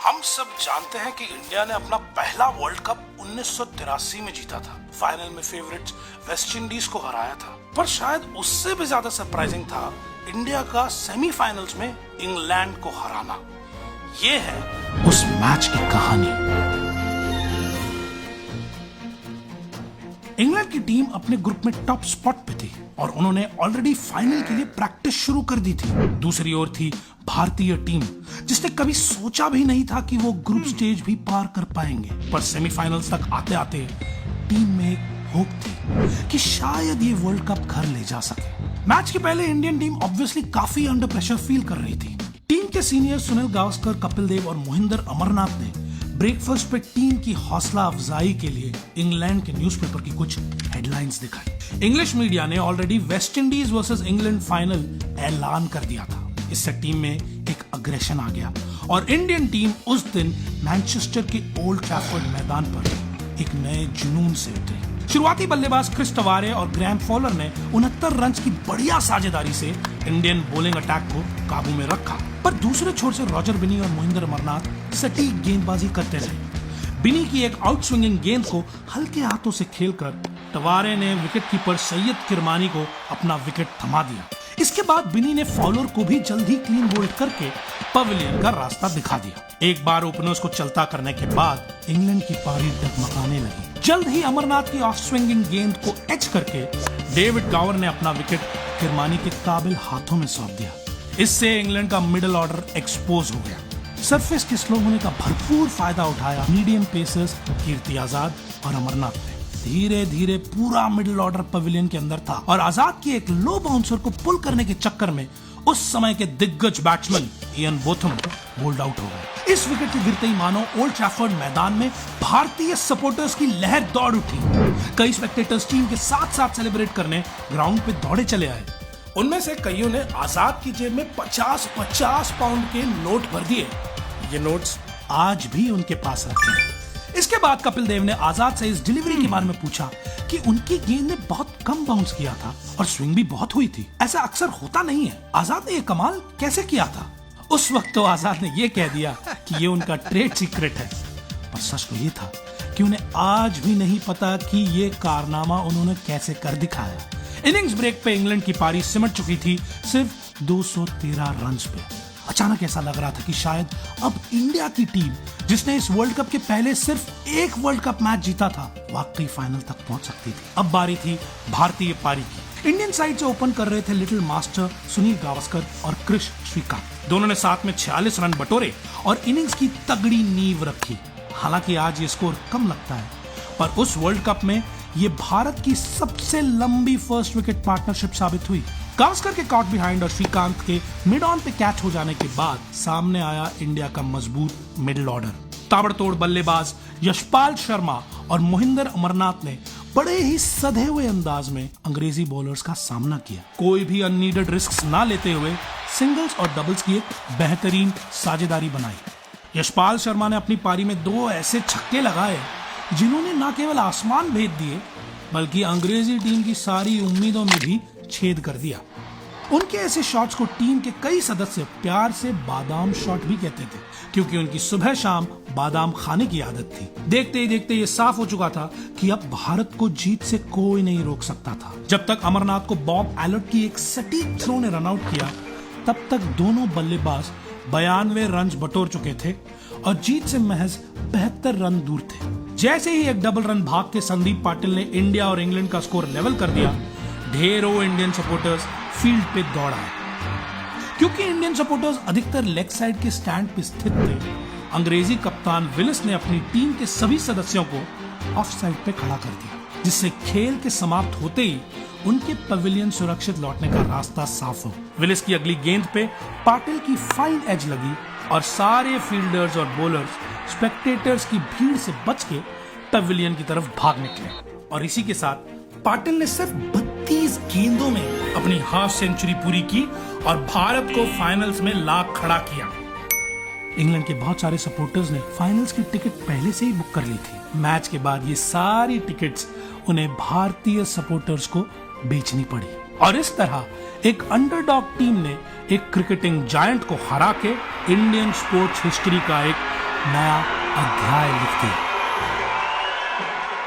हम सब जानते हैं कि इंडिया ने अपना पहला वर्ल्ड कप 1983 में जीता था। फाइनल में फेवरेट्स वेस्ट इंडीज को हराया था, पर शायद उससे भी ज्यादा सरप्राइजिंग था इंडिया का सेमीफाइनल्स में इंग्लैंड को हराना। ये है उस मैच की कहानी। इंग्लैंड की टीम अपने ग्रुप में टॉप स्पॉट पे थी और उन्होंने ऑलरेडी फाइनल के लिए प्रैक्टिस शुरू कर दी थी। दूसरी ओर थी भारतीय टीम, जिसने कभी सोचा भी नहीं था कि वो ग्रुप स्टेज भी पार कर पाएंगे। पर सेमीफाइनल्स तक आते आते टीम में एक होप थी कि शायद ये वर्ल्ड कप घर ले जा सके। मैच के पहले इंडियन टीम ऑब्वियसली काफी अंडर प्रेशर फील कर रही थी। टीम के सीनियर सुनील गावस्कर, कपिल देव और मोहिंदर अमरनाथ ने ब्रेकफास्ट पे टीम की हौसला अफजाई के लिए इंग्लैंड के न्यूज़पेपर की कुछ हेडलाइंस दिखाई। इंग्लिश मीडिया ने already West Indies versus England final ऐलान कर दिया था। इससे टीम में एक अग्रेशन आ गया और इंडियन टीम उस दिन मैनचेस्टर के ओल्ड ट्रैफर्ड मैदान पर एक नए जुनून से उतरी। शुरुआती बल्लेबाज क्रिस टवारे और ग्रैम फॉलर ने 69 रन की बढ़िया साझेदारी से इंडियन बॉलिंग अटैक को काबू में रखा, पर दूसरे छोर से रॉजर बिनी और मोहिंदर अमरनाथ सटीक गेंदबाजी करते रहे। बिनी की एक आउट स्विंगिंग गेंद को हल्के हाथों से खेलकर टवारे ने विकेटकीपर सैयद किरमानी को अपना विकेट थमा दिया। इसके बाद बिनी ने फॉलर को भी जल्द ही क्लीन बोल्ड करके पवेलियन का रास्ता दिखा दिया। एक बार ओपनर्स को चलता करने के बाद इंग्लैंड की पारी डगमगाने लगी। जल्द ही अमरनाथ की ऑफ स्विंगिंग गेंद को एच करके डेविड गावर ने अपना विकेट किरमानी के काबिल हाथों में सौंप दिया। इससे इंग्लैंड का मिडिल ऑर्डर एक्सपोज हो गया। सरफेस के स्लो होने का भरपूर फायदा उठाया मीडियम पेसर्स कीर्ति आजाद और अमरनाथ ने। धीरे धीरे पूरा मिडिल ऑर्डर पवेलियन के अंदर था और आजाद की एक लो बाउंसर को पुल करने के चक्कर में उस समय के दिग्गज batsman Ian Botham bold out हो गए। इस विकेट के गिरते ही मानो ओल्ड ट्रैफर्ड मैदान में भारतीय सपोर्टर्स की लहर दौड़ उठी। कई स्पेक्टेटर्स टीम के साथ साथ सेलिब्रेट करने ग्राउंड पे दौड़े चले आए। उनमें से कईयों ने आजाद की जेब में 50-50 पाउंड के नोट भर दिए। ये नोट्स आज भी उनके पास रखे हैं। इसके बाद कपिल देव ने आजाद से इस डिलीवरी के बारे में पूछा कि उनकी गेंद ने बहुत कम बाउंस किया था और स्विंग भी बहुत हुई थी। ऐसा अक्सर होता नहीं है। आजाद ने ये कमाल कैसे किया था? उस वक्त तो आजाद ने ये कह दिया कि ये उनका ट्रेड सीक्रेट है, पर सच तो ये था कि उन्हें आज भी नहीं पता कि ये कारनामा उन्होंने कैसे कर दिखाया। इनिंग्स ब्रेक पे इंग्लैंड की पारी सिमट चुकी थी सिर्फ 213 रन पे। अचानक ऐसा लग रहा था कि शायद अब इंडिया की टीम, जिसने इस वर्ल्ड कप के पहले सिर्फ एक वर्ल्ड कप मैच जीता था, वाकई फाइनल तक पहुंच सकती थी। अब बारी थी भारतीय पारी की। इंडियन साइड से ओपन कर रहे थे लिटिल मास्टर सुनील गावस्कर और क्रिश श्रीकांत। दोनों ने साथ में 46 रन बटोरे और इनिंग्स की तगड़ी नींव रखी। हालांकि आज ये स्कोर कम लगता है, पर उस वर्ल्ड कप में ये भारत की सबसे लंबी फर्स्ट विकेट पार्टनरशिप साबित हुई। गावस्कर के कॉट बिहाइंड और श्रीकांत के मिड ऑन पे कैच हो जाने के बाद सामने आया इंडिया का मजबूत मिडिल ऑर्डर। ताबड़तोड़ बल्लेबाज यशपाल शर्मा और मोहिंदर अमरनाथ ने बड़े ही सधे हुए अंदाज में अंग्रेजी बॉलर्स का सामना किया। कोई भी अननीडेड रिस्क ना लेते हुए सिंगल्स और डबल्स की एक बेहतरीन साझेदारी बनाई। यशपाल शर्मा ने अपनी पारी में 2 ऐसे छक्के लगाए जिन्होंने न केवल आसमान भेद दिए, बल्कि अंग्रेजी टीम की सारी उम्मीदों में भी छेद कर दिया। उनके ऐसे शॉट्स को टीम के कई सदस्य प्यार से बादाम शॉट भी कहते थे, क्योंकि उनकी सुबह शाम बादाम खाने की आदत थी। देखते ही देखते ये साफ हो चुका था कि अब भारत को जीत से कोई नहीं रोक सकता था। जब तक अमरनाथ को बॉब एलर्ट की एक सटीक थ्रो ने रन आउट किया, तब तक दोनों बल्लेबाज 92 रन बटोर चुके थे और जीत से महज 72 रन दूर थे। जैसे ही एक डबल रन भाग के संदीप पाटिल ने इंडिया और इंग्लैंड का स्कोर लेवल कर दिया, ढेरों इंडियन सपोर्टर्स फील्ड पे दौड़ आए। क्योंकि इंडियन सपोर्टर्स अधिकतर लेग साइड के स्टैंड पे स्थित थे, अंग्रेजी कप्तान विलिस ने अपनी टीम के सभी सदस्यों को ऑफ साइड पे खड़ा कर दिया, जिससे खेल के समाप्त होते ही उनके पवेलियन सुरक्षित लौटने का रास्ता साफ हो। विलिस की अगली गेंद पे पाटिल की फाइन एज लगी और सारे फील्डर्स और बॉलर्स स्पेक्टेटर्स की भीड़ से बच के पवेलियन की तरफ भाग निकले। और इसी के साथ पाटिल ने सिर्फ 32 गेंदों में अपनी हाफ सेंचुरी पूरी की और भारत को फाइनल्स में ला खड़ा किया। इंग्लैंड के बहुत सारे सपोर्टर्स ने फाइनल्स की टिकट पहले से ही बुक कर ली थी। मैच के बाद ये सारी टिकट्स उन्हें भारतीय सपोर्टर्स को बेचनी पड़ी और इस तरह एक अंडरडॉग टीम ने एक क्रिकेटिंग जायंट को हरा के इंडियन स्पोर्ट्स हिस्ट्री का एक नया अध्याय लिखती।